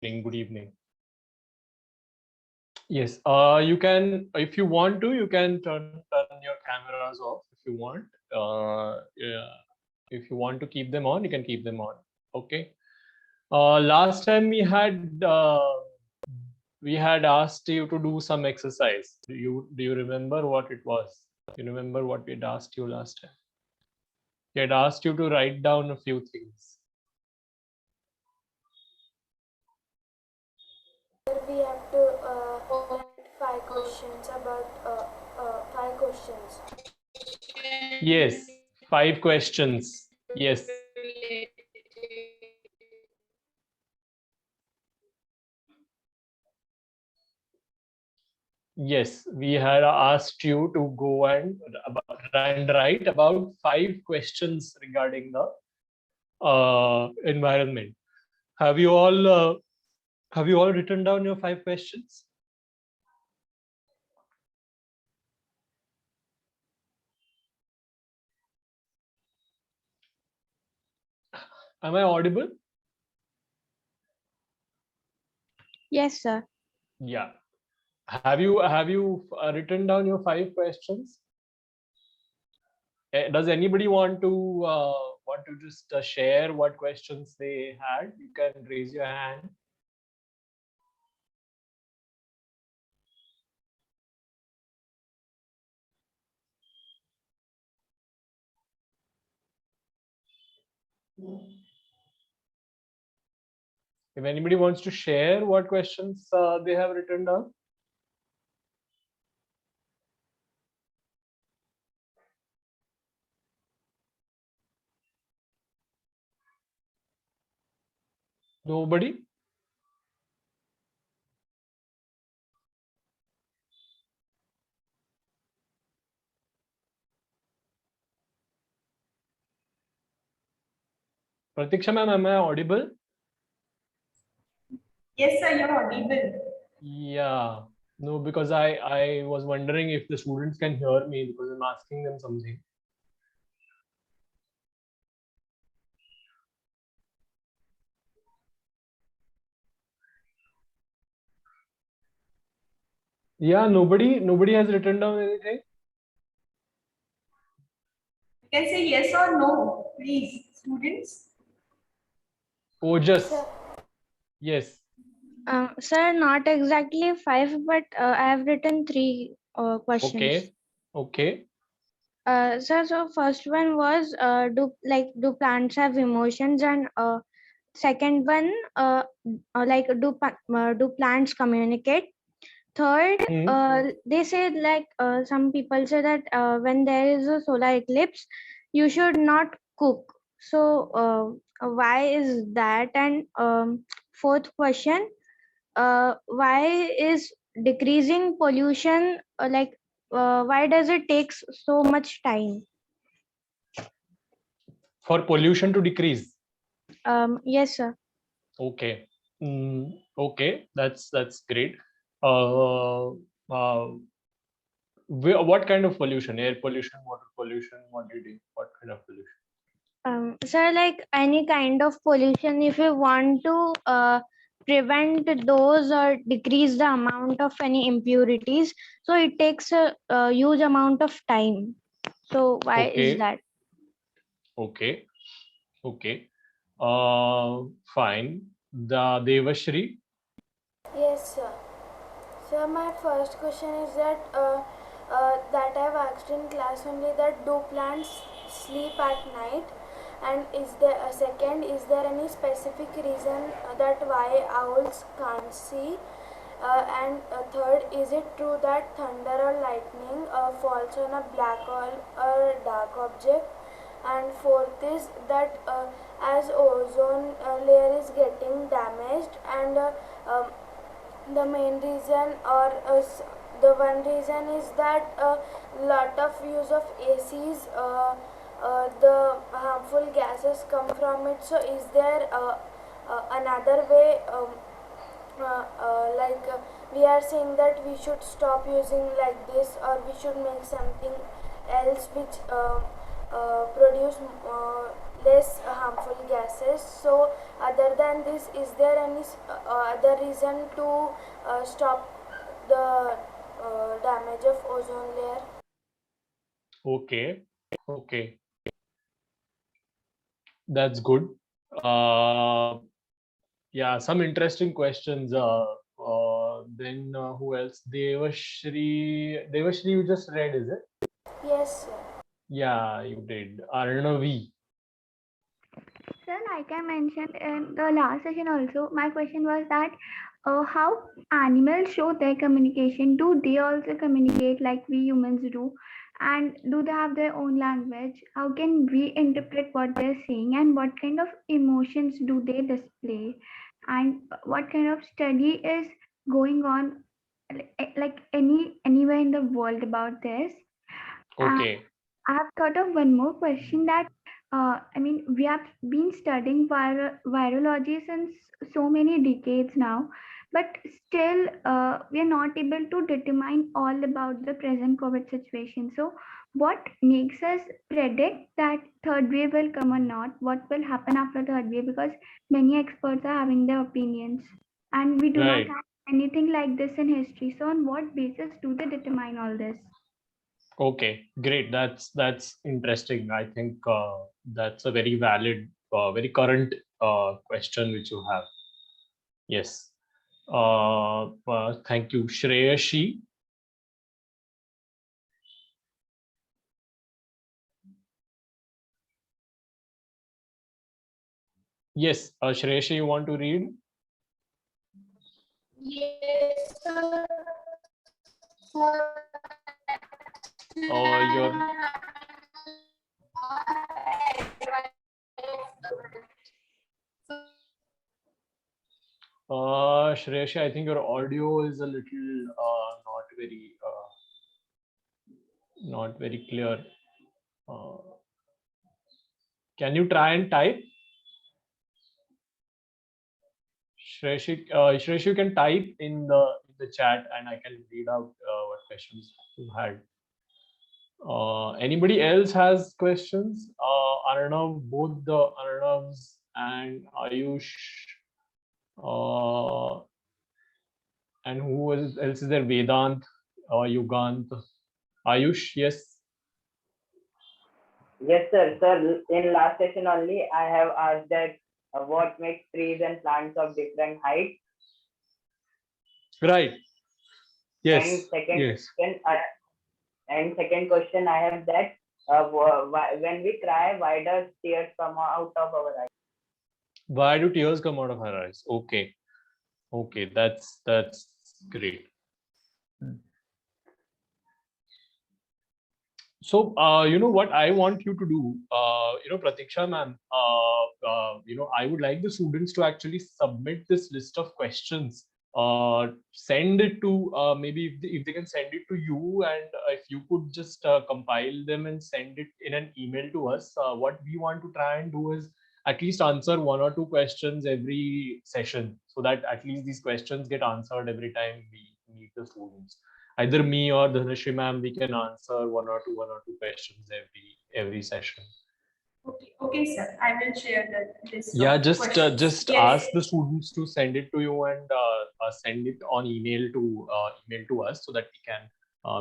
Good evening. Yes, you can, if you want to, you can turn your cameras off if you want. Yeah, if you want to keep them on, you can keep them on. Okay. Last time we had asked you to do some exercise. Do you remember what it was? You remember what we had asked you last time? We had asked you to write down a few things. We have to write 5 questions about 5 questions. Yes, 5 questions. Yes. Yes, we had asked you to go and write about 5 questions regarding the environment. Have you all written down your 5 questions? Am I audible? Yes, sir. Yeah. Have you written down your 5 questions? Does anybody want to just share what questions they had? You can raise your hand. If anybody wants to share what questions they have written down. Nobody? Pratiksha ma'am, am I audible? Yes, sir, you're audible. Yeah. No, because I was wondering if the students can hear me because I'm asking them something. Yeah, nobody has written down anything. You can say yes or no, please, students. Ojas. Sir. Yes. Sir, not exactly 5, but I have written 3 questions. Okay. Okay. Sir, so first one was do plants have emotions, and second one do plants communicate? Third, they said some people say that when there is a solar eclipse, you should not cook. So why is that? And fourth question, why is decreasing pollution why does it take so much time? For pollution to decrease. Yes, sir. Okay. Okay, that's great. Uh, what kind of pollution? Air pollution, water pollution, what do you do? What kind of pollution? Sir, like any kind of pollution, if you want to prevent those or decrease the amount of any impurities, so it takes a huge amount of time. So why is that? Okay. Okay. Fine. The Devashri. Yes, sir. So my first question is that I've asked in class only, that do plants sleep at night? And is there a second? Is there any specific reason that why owls can't see? And third, is it true that thunder or lightning falls on a black hole or a dark object? And fourth is that as ozone layer is getting damaged, and the main reason, or the one reason, is that a lot of use of ACs, the harmful gases come from it. So is there another way, we are saying that we should stop using like this, or we should make something else which produce less harmful gases. So other than this, is there any other reason to stop the damage of ozone layer? Okay. Okay. That's good. Yeah, some interesting questions. Then who else? Devashri, you just read, is it? Yes, sir. Yeah, you did. Arnavi. Sir, like I mentioned in the last session also, my question was that how animals show their communication? Do they also communicate like we humans do? And do they have their own language? How can we interpret what they're saying? And what kind of emotions do they display? And what kind of study is going on like anywhere in the world about this? Okay. I have thought of one more question that I mean, we have been studying virology since so many decades now, but still we are not able to determine all about the present COVID situation. So, what makes us predict that third wave will come or not? What will happen after third wave? Because many experts are having their opinions, and we do not Right. have anything like this in history. So, on what basis do they determine all this? Okay, great. That's interesting. I think that's a very valid, very current question which you have. Yes. Thank you, Shreyashi. Yes, Shreyashi, you want to read? Yes, sir. Your Shreyashi, I think your audio is a little not very clear. Uh, can you try and type? Shreyashi, you can type in the chat and I can read out what questions you had. Anybody else has questions? Arnav, both the Arnavs and Ayush. And who else is there? Vedant, Yugant, Ayush, yes. Yes, sir. Sir, in last session only, I have asked that what makes trees and plants of different heights. Right. Yes. And second Yes. question, I have that when we cry, why does tears come out of our eyes? Why do tears come out of her eyes? Okay. Okay, that's great. So, you know what I want you to do, Pratiksha ma'am, I would like the students to actually submit this list of questions, send it to, maybe if they can send it to you, and if you could just compile them and send it in an email to us. What we want to try and do is at least answer 1 or 2 questions every session, so that at least these questions get answered every time we meet the students. Either me or Dhanashri ma'am, we can answer 1 or 2 questions every session. Okay, sir. I will share the list. Yeah, of just questions. Yes. ask the students to send it to you and send it on email to us, so that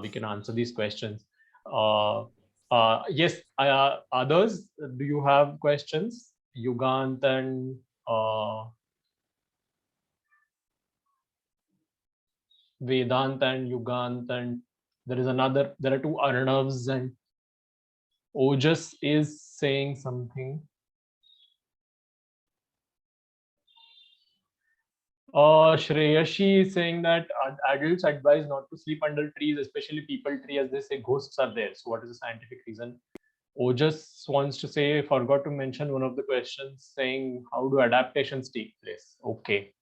we can answer these questions. Yes, others, do you have questions? Yugant and Vedant and Yugant, and there are 2 Arnavs, and Ojas is saying something. Shreyashi is saying that adults advise not to sleep under trees, especially people tree, as they say ghosts are there. So what is the scientific reason? Ojas wants to say, forgot to mention one of the questions, saying how do adaptations take place? Okay.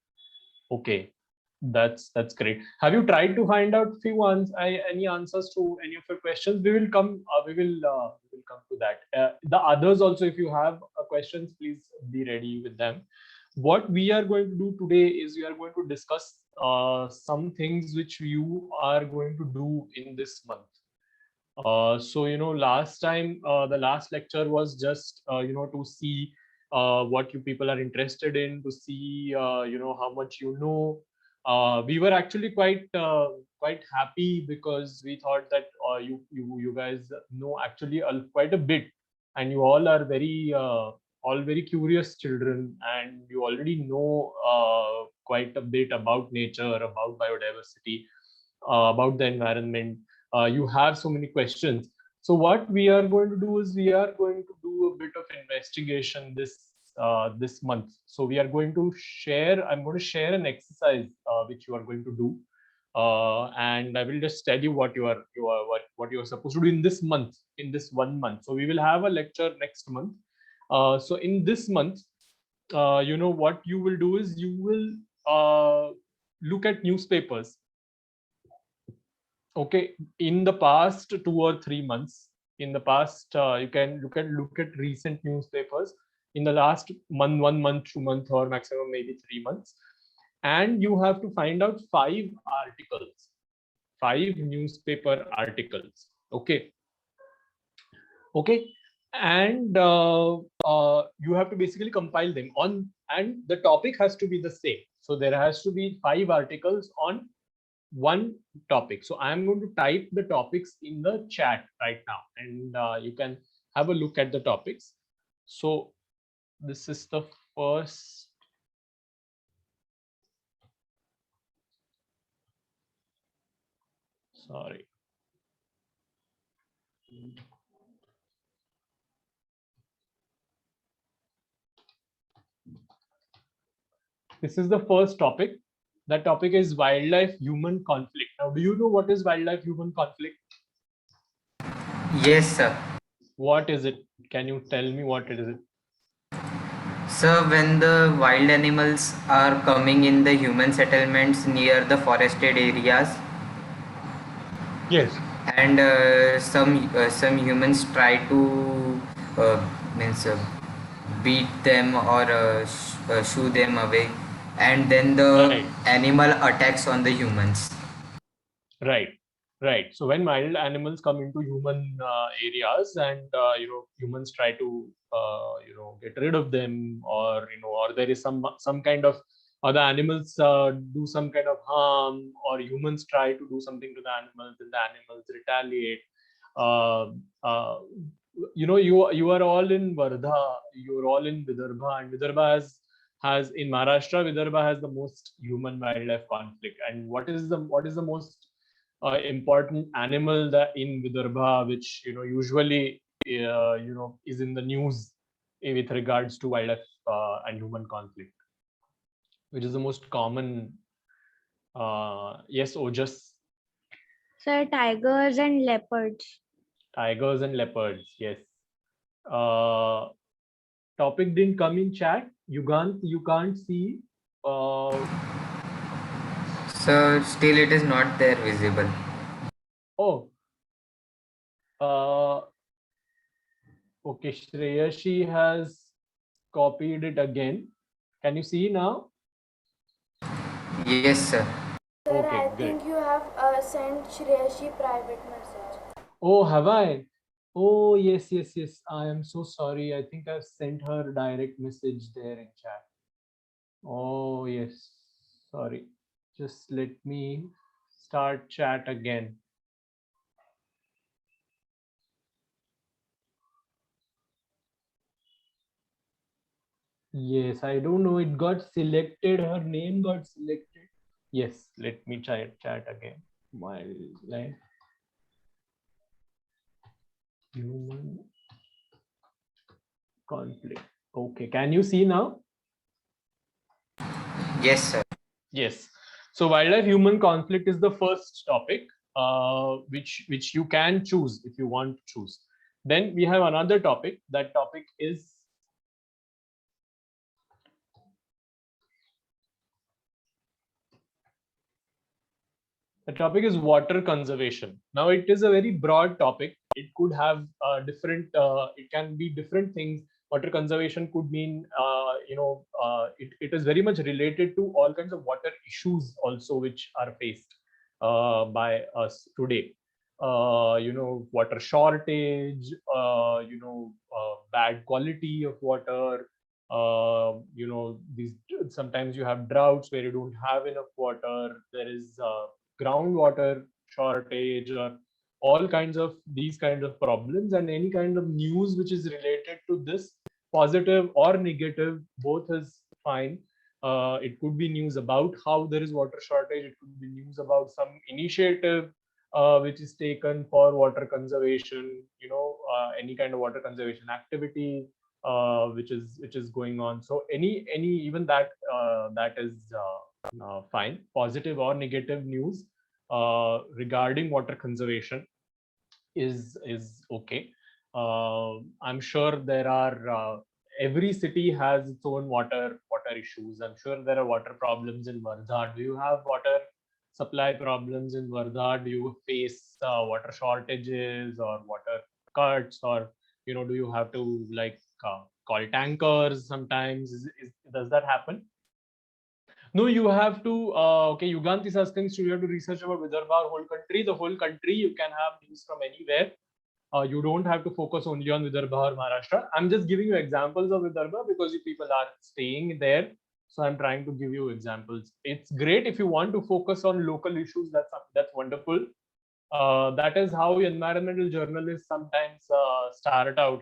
Okay. That's great. Have you tried to find out any answers to any of your questions? We will come to that. The others also, if you have questions, please be ready with them. What we are going to do today is we are going to discuss some things which you are going to do in this month. So, last time, the last lecture was just, to see what you people are interested in, to see, how much you know. We were actually quite happy because we thought that you guys know actually quite a bit, and you all are all very curious children, and you already know quite a bit about nature, about biodiversity, about the environment. You have so many questions. So what we are going to do is we are going to do a bit of investigation this month. So we are going to share. I'm going to share an exercise which you are going to do, and I will just tell you what you are supposed to do in this month, in this 1 month. So we will have a lecture next month. So in this month, what you will do is you will look at newspapers. Okay, in the past 2 or 3 months, in the past, you can look at recent newspapers in the last month, 1 month, 2 months, or maximum maybe 3 months, and you have to find out 5 articles, 5 newspaper articles. Okay, and you have to basically compile them on, and the topic has to be the same. So there has to be 5 articles on one topic. So I'm going to type the topics in the chat right now, and you can have a look at the topics. So this is the first. Sorry. This is the first topic. That topic is wildlife human conflict. Now, do you know what is wildlife human conflict? Yes, sir. What is it? Can you tell me what it is? Sir, when the wild animals are coming in the human settlements near the forested areas, Yes. and some humans try to means beat them or shoo them away, and then the Right. animal attacks on the humans. Right. So when wild animals come into human areas, and humans try to get rid of them, or or there is some kind of other animals do some kind of harm, or humans try to do something to the animals, and the animals retaliate. Uh, uh, you are all in Wardha, you're all in Vidarbha, and Vidarbha has in Maharashtra, Vidarbha has the most human wildlife conflict. And what is the most important animal that in Vidarbha, which usually is in the news with regards to wildlife and human conflict, which is the most common? Yes, Ojas. Sir, tigers and leopards. Tigers and leopards. Yes. Topic didn't come in chat. You can't see. So still it is not there visible. Oh. Okay, Shreyashi has copied it again. Can you see now? Yes, sir. Sir, Okay, I good. think you have sent Shreyashi private message. Oh, have I? Oh, yes. I am so sorry. I think I've sent her direct message there in chat. Oh, yes. Sorry. Just let me start chat again. Yes, I don't know. It got selected. Her name got selected. Yes, let me try chat again. Wildlife human conflict. Okay, can you see now? Yes, sir. Yes. So wildlife human conflict is the first topic, which you can choose if you want to choose. Then we have another topic. That topic is water conservation. Now it is a very broad topic. It could have different. It can be different things. Water conservation could mean, it is very much related to all kinds of water issues also, which are faced by us today. water shortage, bad quality of water. These sometimes you have droughts where you don't have enough water. There is groundwater shortage, or all kinds of these kinds of problems, and any kind of news which is related to this, positive or negative, both is fine. It could be news about how there is water shortage. It could be news about some initiative which is taken for water conservation. Any kind of water conservation activity which is going on. So any even that is fine. Positive or negative news regarding water conservation is okay. I'm sure there are every city has its own water issues. I'm sure there are water problems in Wardha. Do you have water supply problems in Wardha? Do you face water shortages or water cuts, or do you have to call tankers sometimes? Does that happen? No, you have to. Okay, Yugant is asking, so you have to research about Vidarbha, whole country. The whole country, you can have news from anywhere. You don't have to focus only on Vidarbha or Maharashtra. I'm just giving you examples of Vidarbha because you people are staying there. So I'm trying to give you examples. It's great if you want to focus on local issues. That's wonderful. That is how environmental journalists sometimes start out,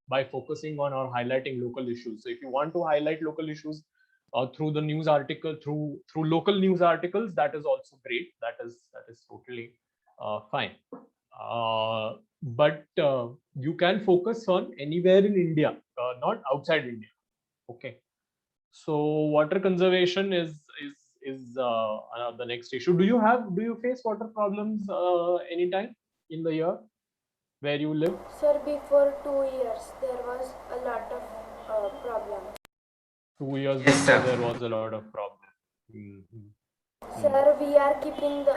by focusing on or highlighting local issues. So if you want to highlight local issues through the news article, through local news articles, that is also great. That is totally fine. But you can focus on anywhere in India, not outside India. Okay. So water conservation is the next issue. Do you face water problems anytime in the year where you live? Sir, before 2 years, there was a lot of problem. 2 years Yes, before sir. there was a lot of problem. Mhm. Sir, we are keeping the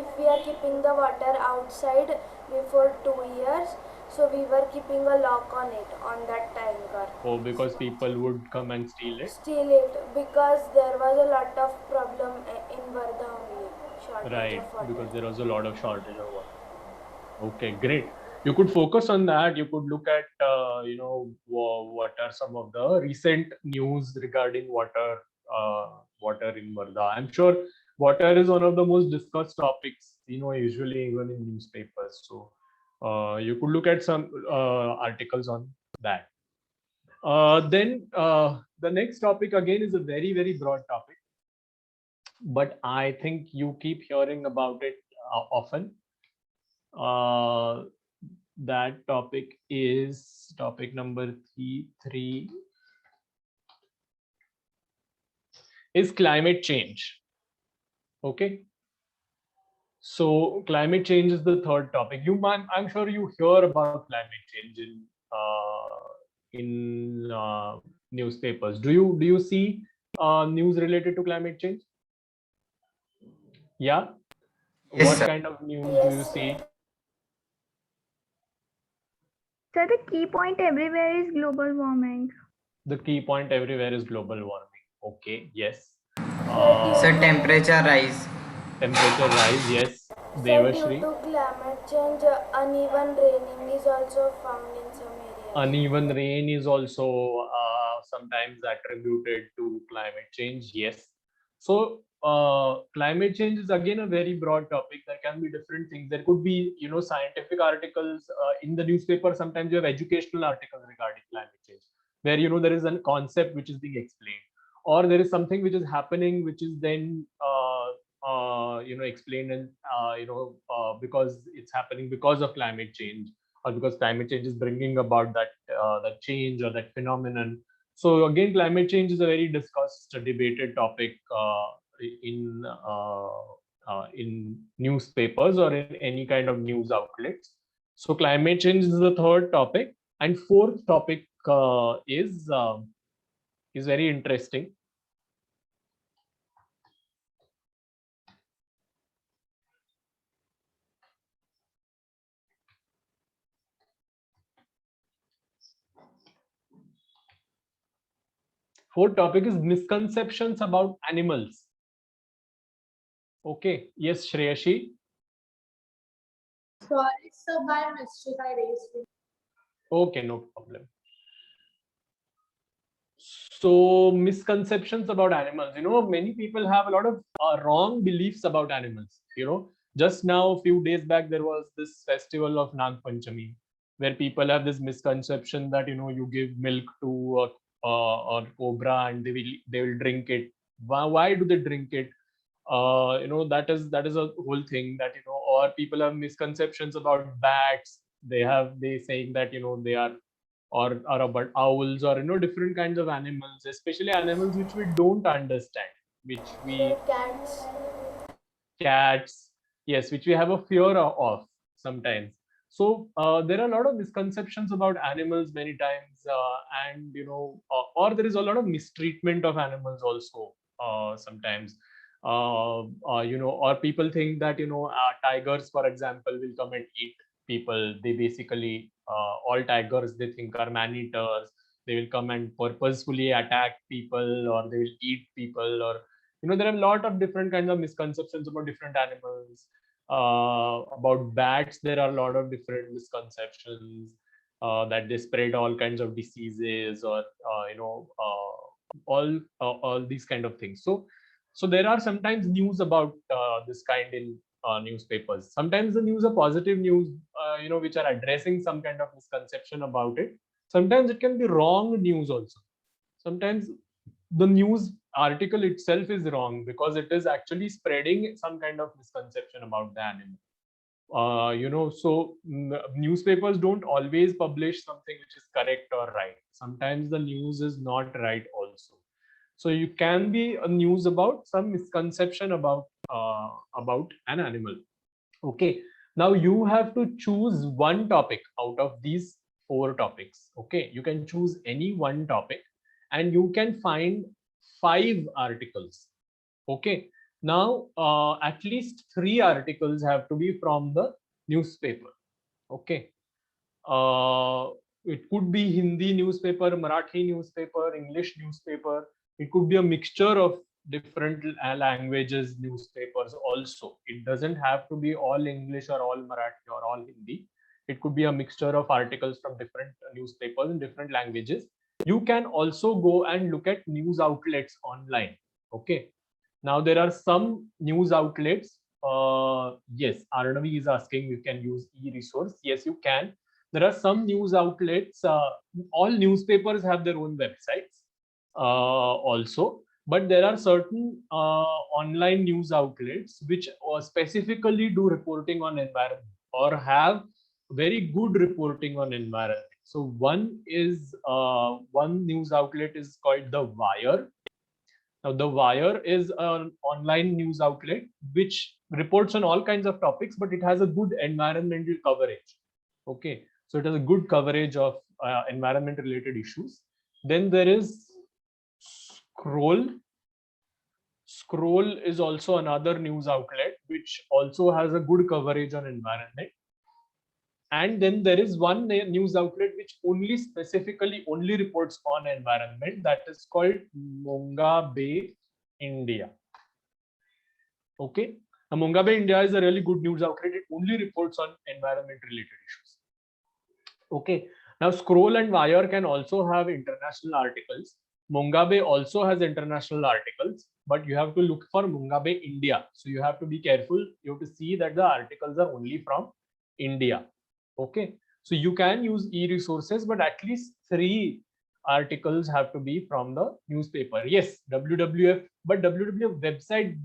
if we are keeping the water outside before 2 years, so we were keeping a lock on it, on that tanker. Oh, because people would come and steal it. Steal it because there was a lot of problem in Wardha only. Shortage Right, of water. because there was a lot of shortage of water. Okay, great. You could focus on that. You could look at, what are some of the recent news regarding water, in Wardha. I'm sure water is one of the most discussed topics, usually even in newspapers. So you could look at some articles on that. Then the next topic again is a very, very broad topic, but I think you keep hearing about it often. That topic is topic number three is climate change. Okay. So climate change is the third topic. I'm sure you hear about climate change in newspapers. Do you see news related to climate change? Yeah. Yes, What sir. kind of news do you Yes, see? So the key point everywhere is global warming. The key point everywhere is global warming. Okay. Yes. So temperature rise. Temperature rise. Yes. Sir, due Devashri. to climate change, uneven raining is also found in some areas. Uneven rain is also sometimes attributed to climate change. Yes. So climate change is again a very broad topic. There can be different things. There could be, scientific articles in the newspaper. Sometimes you have educational articles regarding climate change, where there is a concept which is being explained, or there is something which is happening which is then explained, and because it's happening because of climate change, or because climate change is bringing about that change or that phenomenon. So again, climate change is a very discussed, debated topic in newspapers or in any kind of news outlets. So climate change is the third topic, and fourth topic is very interesting. Fourth topic is misconceptions about animals. Okay. Yes, Shreyashi. Sorry, sir, by mistake I raised it. Okay, no problem. So misconceptions about animals, many people have a lot of wrong beliefs about animals. Just now, a few days back, there was this festival of Nag Panchami, where people have this misconception that you give milk to a cobra and they will drink it. Why do they drink it? That is a whole thing that or people have misconceptions about bats. They saying that they are or about owls or different kinds of animals, especially animals which we don't understand, which we cats, yes, which we have a fear of sometimes. So there are a lot of misconceptions about animals many times, and or there is a lot of mistreatment of animals also sometimes. Or people think that tigers, for example, will come and eat people. They basically all tigers they think are man eaters. They will come and purposefully attack people, or they will eat people, or there are a lot of different kinds of misconceptions about different animals. About bats, there are a lot of different misconceptions that they spread all kinds of diseases, or all these kind of things. So there are sometimes news about this kind in newspapers. Sometimes the news are positive news, which are addressing some kind of misconception about it. Sometimes it can be wrong news also. Sometimes the news article itself is wrong because it is actually spreading some kind of misconception about the animal. So newspapers don't always publish something which is correct or right. Sometimes the news is not right also. So you can be a news about some misconception about an animal. Okay, now you have to choose one topic out of these 4 topics. Okay, you can choose any one topic and you can find 5 articles. Okay, now at least 3 articles have to be from the newspaper. Okay, it could be Hindi newspaper, Marathi newspaper, English newspaper. It could be a mixture of different languages newspapers also. It doesn't have to be all English or all Marathi or all Hindi. It could be a mixture of articles from different newspapers in different languages. You can also go and look at news outlets online. Okay, now there are some news outlets. Yes, Arnavi is asking you can use e-resource. Yes, you can. There are some news outlets. All newspapers have their own websites also, but there are certain online news outlets which specifically do reporting on environment or have very good reporting on environment. So one news outlet is called The Wire. Now, The Wire is an online news outlet which reports on all kinds of topics, but it has a good environmental coverage. Okay, so it has a good coverage of environment related issues. Then there is Scroll. Scroll is also another news outlet which also has a good coverage on environment. And then there is one news outlet which specifically only reports on environment, that is called Monga Bay India. Okay, now Monga Bay India is a really good news outlet. It only reports on environment related issues. Okay, now Scroll and Wire can also have international articles. Monga Bay also has international articles, but you have to look for Monga Bay India. So you have to be careful. You have to see that the articles are only from India. Okay, so you can use e-resources, but at least 3 articles have to be from the newspaper. Yes, WWF, but WWF website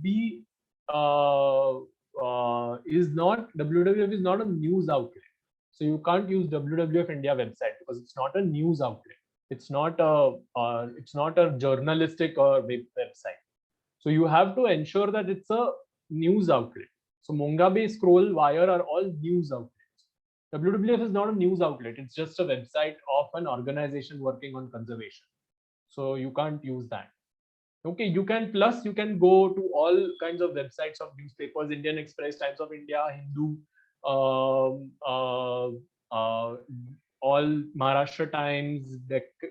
is not WWF is not a news outlet. So you can't use WWF India website because it's not a news outlet. It's not a journalistic or website. So you have to ensure that it's a news outlet. So Monga Bay, Scroll, Wire are all news outlets. WWF is not a news outlet. It's just a website of an organization working on conservation. So you can't use that. Okay, you can go to all kinds of websites of newspapers, Indian Express, Times of India, Hindu, all Maharashtra Times,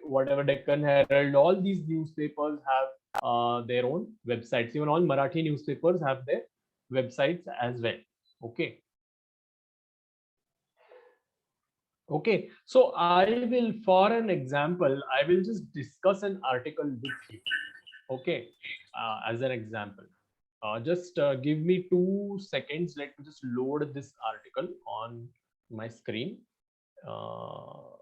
whatever Deccan Herald, all these newspapers have their own websites. Even all Marathi newspapers have their websites as well. Okay. Okay, so I will, for an example, I will just discuss an article with you. Okay, as an example. Just give me 2 seconds. Let me just load this article on my screen. Uh,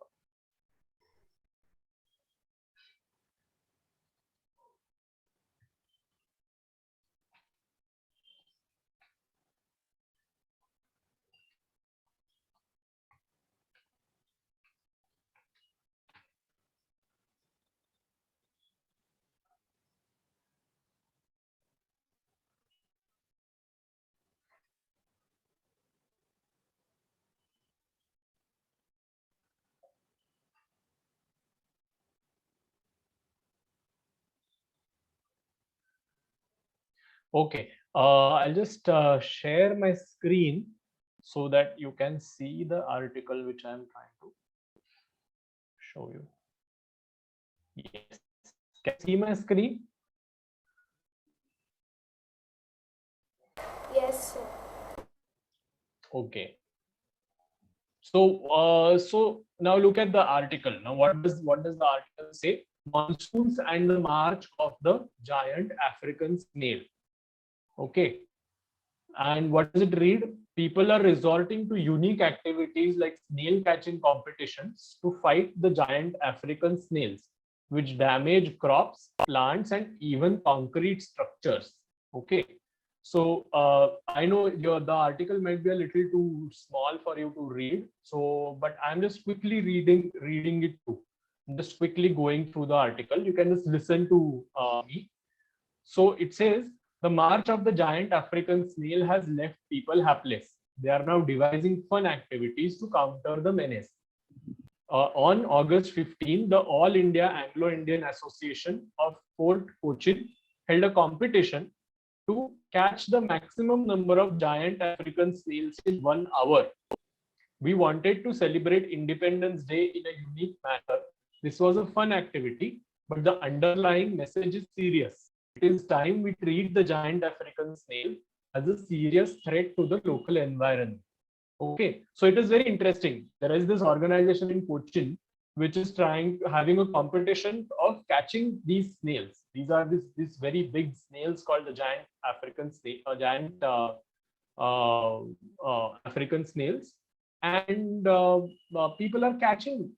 okay, I'll just share my screen so that you can see the article which I'm trying to show you. Yes, can you see my screen? Yes, sir. Okay. So now look at the article. Now, what does the article say? Monsoons and the march of the giant African snail. Okay. And what does it read? People are resorting to unique activities like snail catching competitions to fight the giant African snails, which damage crops, plants, and even concrete structures. Okay. So I know the article might be a little too small for you to read. So, but I'm just quickly reading it too. Just quickly going through the article. You can just listen to me. So it says the march of the giant African snail has left people helpless. They are now devising fun activities to counter the menace. On August 15, the All India Anglo-Indian Association of Fort Cochin held a competition to catch the maximum number of giant African snails in 1 hour. We wanted to celebrate Independence Day in a unique manner. This was a fun activity, but the underlying message is serious. It is time we treat the giant African snail as a serious threat to the local environment. Okay, so it is very interesting. There is this organization in Cochin which is having a competition of catching these snails. These are these very big snails called the giant African snail, giant African snails, and people are catching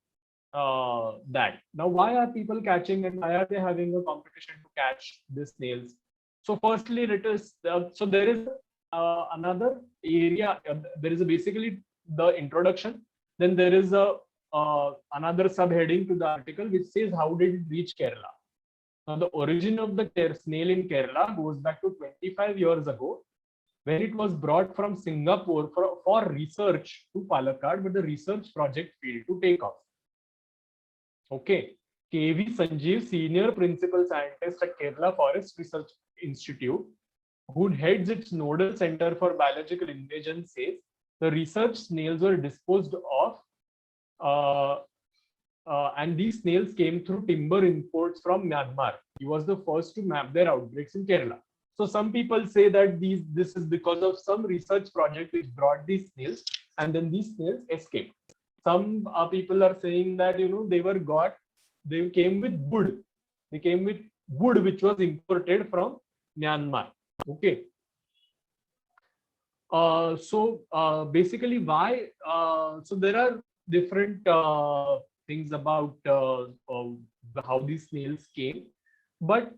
that. Now, why are people catching and why are they having a competition to catch these snails? So, firstly, it is so there is another area. There is basically the introduction. Then there is a another subheading to the article which says how did it reach Kerala. Now, the origin of the snail in Kerala goes back to 25 years ago when it was brought from Singapore for research to Palakkad, but the research project failed to take off. Okay. KV Sanjeev, Senior Principal Scientist at Kerala Forest Research Institute, who heads its nodal center for biological invasion, says the research snails were disposed of and these snails came through timber imports from Myanmar. He was the first to map their outbreaks in Kerala. So some people say that this is because of some research project which brought these snails and then these snails escaped. Some people are saying that they came with wood. They came with wood which was imported from Myanmar. Okay. So basically, why? So there are different things about how these snails came, but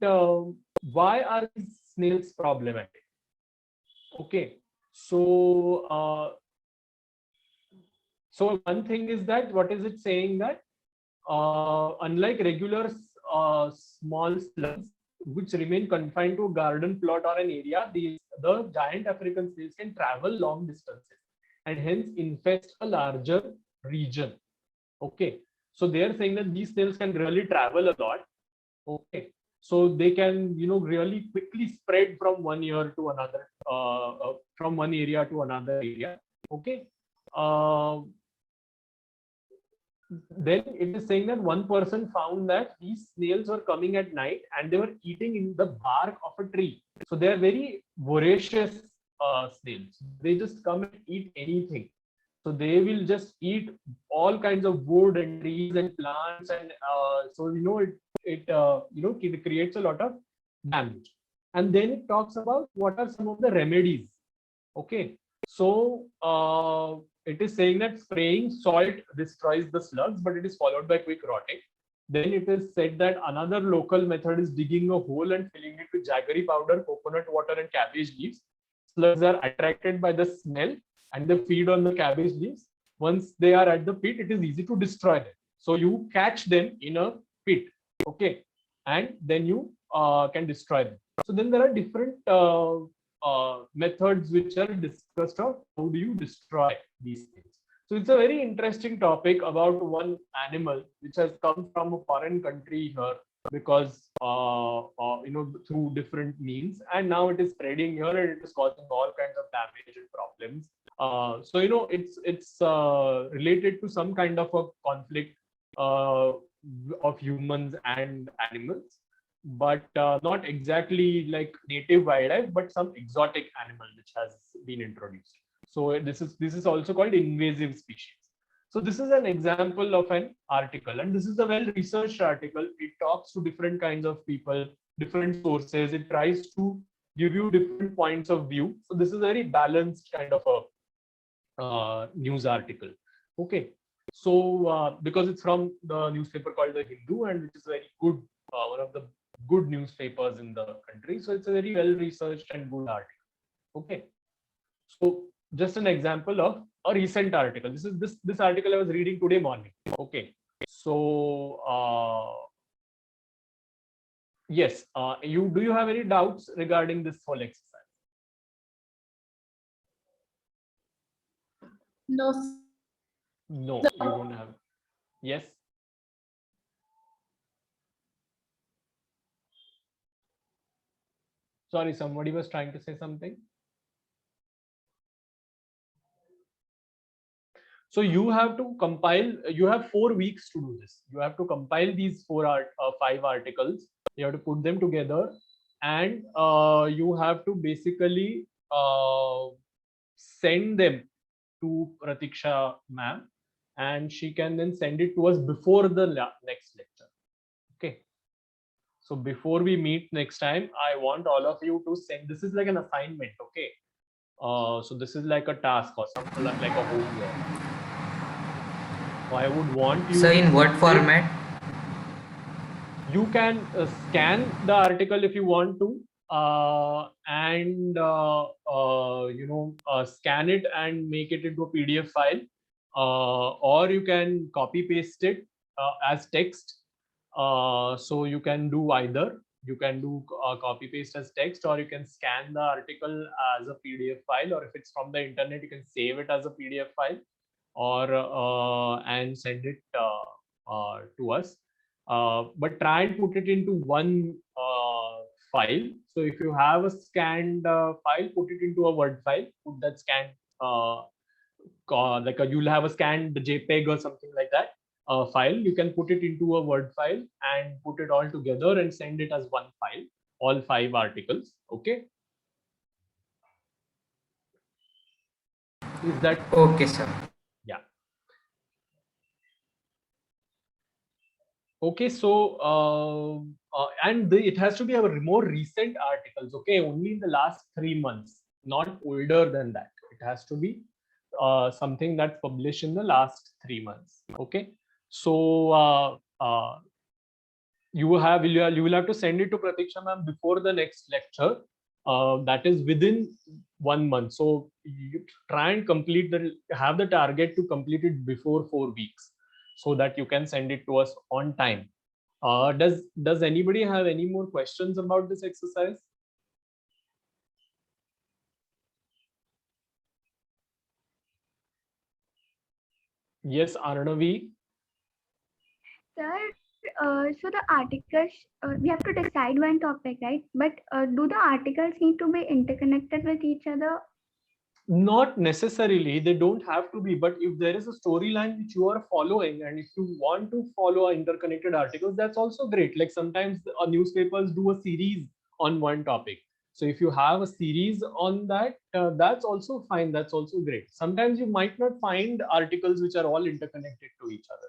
why are these snails problematic? Okay, so so one thing is that what is it saying that unlike regular small slugs which remain confined to a garden plot or an area, the giant African snails can travel long distances and hence infest a larger region. Okay, so they are saying that these snails can really travel a lot. Okay, so they can really quickly spread from one year to another, from one area to another area. Okay. Then it is saying that one person found that these snails were coming at night and they were eating in the bark of a tree. So they are very voracious snails. They just come and eat anything. So they will just eat all kinds of wood and trees and plants, and so it creates a lot of damage. And then it talks about what are some of the remedies. Okay, so it is saying that spraying salt destroys the slugs, but it is followed by quick rotting. Then it is said that another local method is digging a hole and filling it with jaggery powder, coconut water, and cabbage leaves. Slugs are attracted by the smell and they feed on the cabbage leaves. Once they are at the pit, it is easy to destroy them. So you catch them in a pit, okay, and then you can destroy them. So then there are different methods which are discussed of how do you destroy these things. So it's a very interesting topic about one animal which has come from a foreign country here because through different means, and now it is spreading here and it is causing all kinds of damage and problems. So it's related to some kind of a conflict of humans and animals, but not exactly like native wildlife, but some exotic animal which has been introduced. So this is also called invasive species. So this is an example of an article, and this is a well-researched article. It talks to different kinds of people, different sources. It tries to give you different points of view. So this is a very balanced kind of a news article. Okay, so because it's from the newspaper called The Hindu, and which is very good, one of the good newspapers in the country. So it's a very well-researched and good article. Okay, so just an example of a recent article. This article I was reading today morning. Okay, so yes, do you have any doubts regarding this whole exercise? No. No, you don't have. Yes. Sorry, somebody was trying to say something. So you have to compile, you have 4 weeks to do this. You have to compile these 5 articles. You have to put them together, and you have to basically send them to Pratiksha ma'am, and she can then send it to us before the next lecture. Okay. So before we meet next time, I want all of you to send, this is like an assignment. Okay. So this is like a task or something like a homework. So I would want you. So in what format? You can scan the article if you want to, and scan it and make it into a PDF file, or you can copy paste it as text. So you can do either. You can do copy paste as text, or you can scan the article as a PDF file, or if it's from the internet, you can save it as a PDF file, or and send it to us. But try and put it into one file. So if you have a scanned file, put it into a Word file. Put that scanned you'll have a scanned JPEG or something like that file. You can put it into a Word file and put it all together and send it as one file, all 5 articles. Okay. Is that okay, sir? Yeah. Okay, so it has to be our more recent articles. Okay, only in the last 3 months, not older than that. It has to be something that's published in the last 3 months. Okay, so you will have to send it to Pratiksha ma'am before the next lecture. That is within 1 month. So you try and have the target to complete it before 4 weeks, so that you can send it to us on time. Does anybody have any more questions about this exercise? Yes, Arnavi. Sir, so the articles, we have to decide one topic, right? But do the articles need to be interconnected with each other? Not necessarily, they don't have to be, but if there is a storyline which you are following, and if you want to follow interconnected articles, that's also great. Like sometimes newspapers do a series on one topic. So if you have a series on that, that's also fine. That's also great. Sometimes you might not find articles which are all interconnected to each other.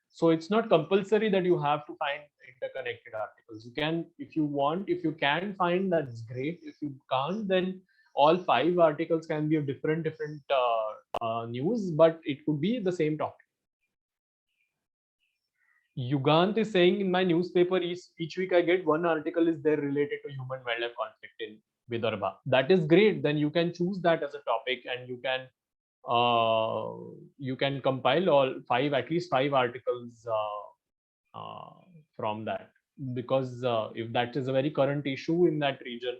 So it's not compulsory that you have to find interconnected articles. You can, if you want, if you can find, that's great. If you can't, then all 5 articles can be of different news, but it could be the same topic. Yugant is saying, in my newspaper each week I get one article is there related to human wildlife conflict in Vidarbha. That is great. Then you can choose that as a topic, and you can compile all 5, at least 5 articles from that, because if that is a very current issue in that region,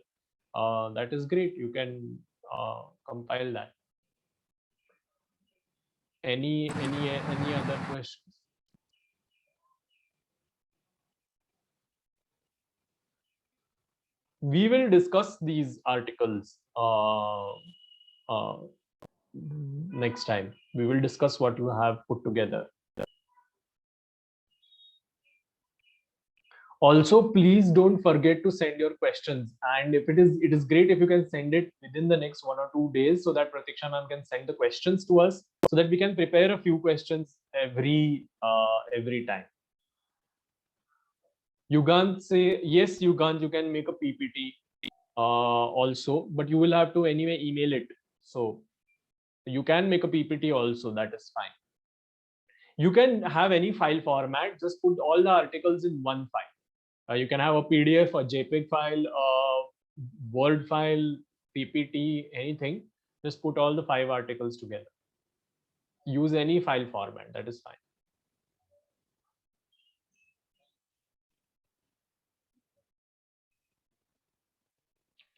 that is great. You can compile that. Any other questions? We will discuss these articles next time. We will discuss what you have put together. Also, please don't forget to send your questions. And if it is great if you can send it within the next 1 or 2 days, so that Pratiksha ma'am can send the questions to us, so that we can prepare a few questions every time. Yugant say, yes, Yugant, you can make a PPT also, but you will have to anyway email it. So you can make a PPT also, that is fine. You can have any file format, just put all the articles in one file. You can have a PDF, a JPEG file, a Word file, PPT, anything. Just put all the 5 articles together. Use any file format, that is fine.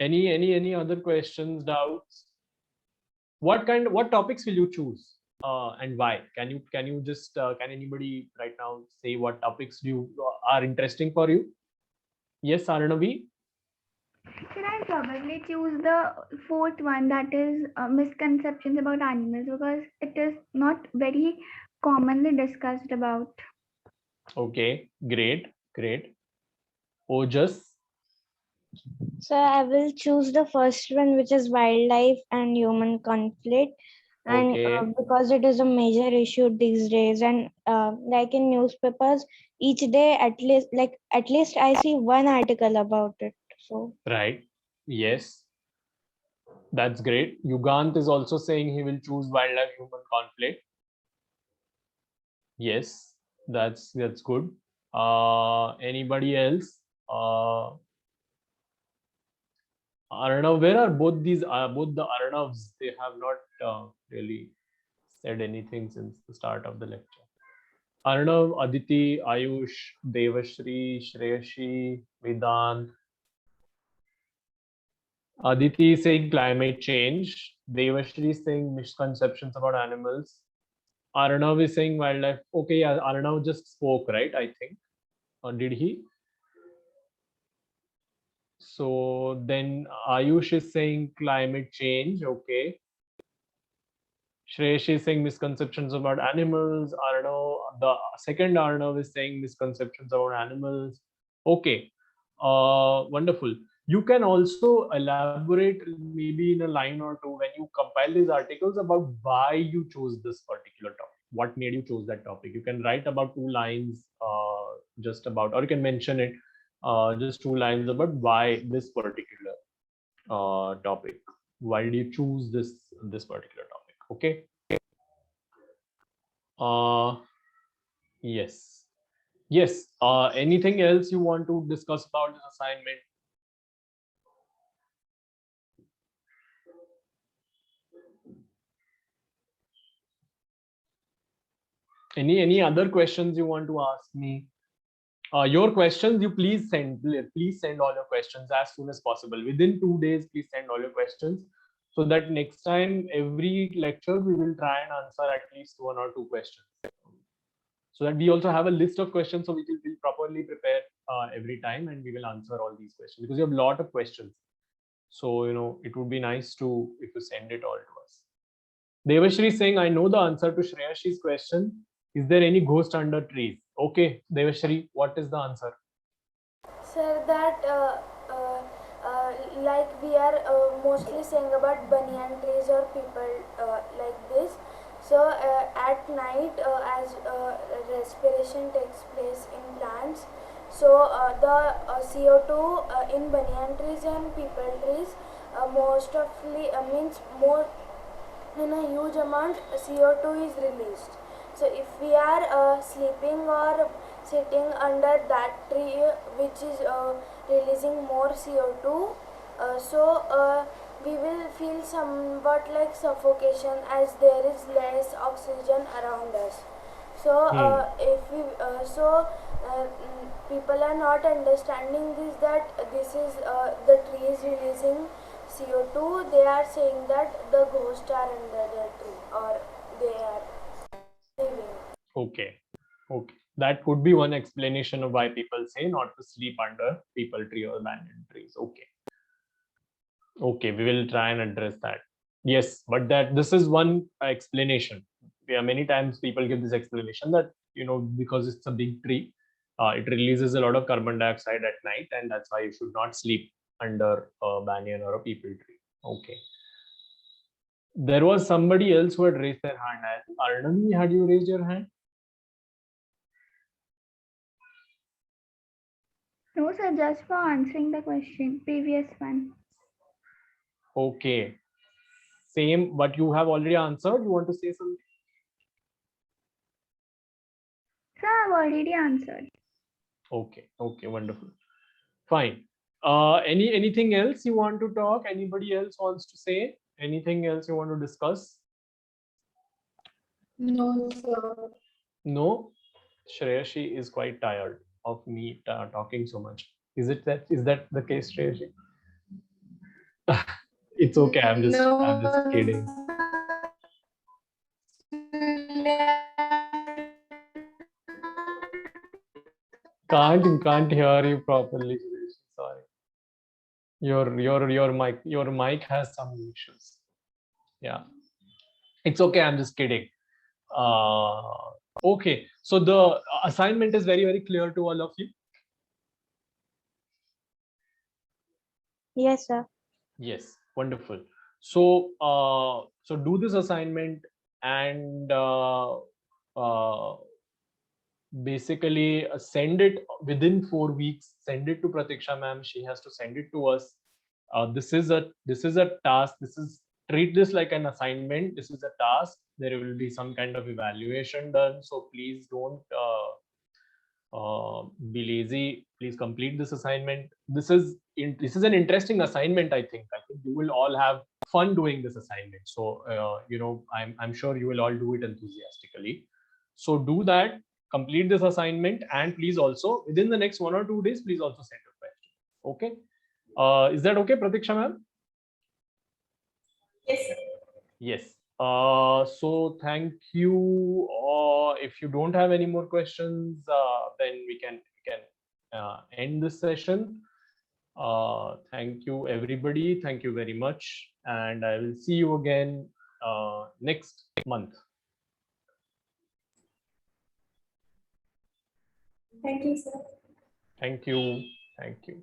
Any other questions, doubts? What topics will you choose and why? Can you just can anybody right now say what topics are interesting for you? Yes, Arnavi. Should I probably choose the 4th one, that is misconceptions about animals, because it is not very commonly discussed about. Okay, great. Ojas. So I will choose the first one, which is wildlife and human conflict. And Okay. because it is a major issue these days, and like in newspapers, each day at least I see one article about it. So Right. Yes. That's great. Yugant is also saying he will choose wildlife human conflict. Yes, that's good. Anybody else? Arnav, where are both these? Both the Arnavs, they have not really said anything since the start of the lecture. Arnav, Aditi, Ayush, Devashri, Shreyashi, Vedant. Aditi is saying climate change. Devashri is saying misconceptions about animals. Arnav is saying wildlife. Okay, yeah, Arnav just spoke, right? I think. Or did he? So then Ayush is saying climate change. Okay. Shreyash is saying misconceptions about animals. Arnav, the second Arnav is saying misconceptions about animals. Okay. Wonderful. You can also elaborate maybe in a line or two when you compile these articles about why you chose this particular topic. What made you choose that topic? You can write about 2 lines just about, or you can mention it just 2 lines about why this particular topic. Why did you choose this particular topic? Okay. Yes. Anything else you want to discuss about this assignment? Any other questions you want to ask me? Your questions, you please send all your questions as soon as possible. Within 2 days, please send all your questions, so that next time, every lecture, we will try and answer at least 1 or 2 questions. So that we also have a list of questions, so we will properly prepare every time, and we will answer all these questions, because you have a lot of questions. So, it would be nice if you send it all to us. Devashri is saying, I know the answer to Shreyashi's question. Is there any ghost under trees? Okay, Devashri, what is the answer? Sir, that like we are mostly saying about banyan trees or people like this. So at night, as respiration takes place in plants, so the CO2 in banyan trees and people trees most ofly means more in a huge amount CO2 is released. So if we are sleeping or sitting under that tree which is releasing more CO2, we will feel somewhat like suffocation as there is less oxygen around us. So if we people are not understanding this, that this is the tree is releasing CO2, they are saying that the ghosts are under the tree or they are living. Okay. Okay. That could be one explanation of why people say not to sleep under people tree or banyan trees. Okay. Okay, we will try and address that. Yes, but that this is one explanation. Yeah, many times people give this explanation that, you know, because it's a big tree, it releases a lot of carbon dioxide at night, and that's why you should not sleep under a banyan or a people tree. Okay. There was somebody else who had raised their hand. Arnami, had you raised your hand? No, sir, just for answering the question, previous one. Okay. Same, but you have already answered. You want to say something? Sir, I've already answered. Okay. Okay. Wonderful. Fine. Anything else you want to talk? Anybody else wants to say? Anything else you want to discuss? No, sir. No. Shreyashi is quite tired of me talking so much. Is that the case, Shreyashi? It's okay. I'm just kidding. Can't hear you properly, Shreyashi. Sorry. Your mic has some issues. Yeah. It's okay. I'm just kidding. Okay. So the assignment is very, very clear to all of you. Yes, sir. Yes, wonderful. So, so do this assignment and basically send it within 4 weeks. Send it to Pratiksha ma'am. She has to send it to us. This is a task. Treat this like an assignment. This is a task. There will be some kind of evaluation done. So please don't be lazy. Please complete this assignment. This is an interesting assignment. I think you will all have fun doing this assignment. So you know, I'm sure you will all do it enthusiastically. So do that. Complete this assignment, and please also within the next 1 or 2 days, please also send a question. Okay. Is that okay, Pratiksha ma'am? Yes, sir. Yes. So thank you. If you don't have any more questions, then we can end this session. Thank you, everybody. Thank you very much, and I will see you again next month. Thank you, sir. Thank you. Thank you.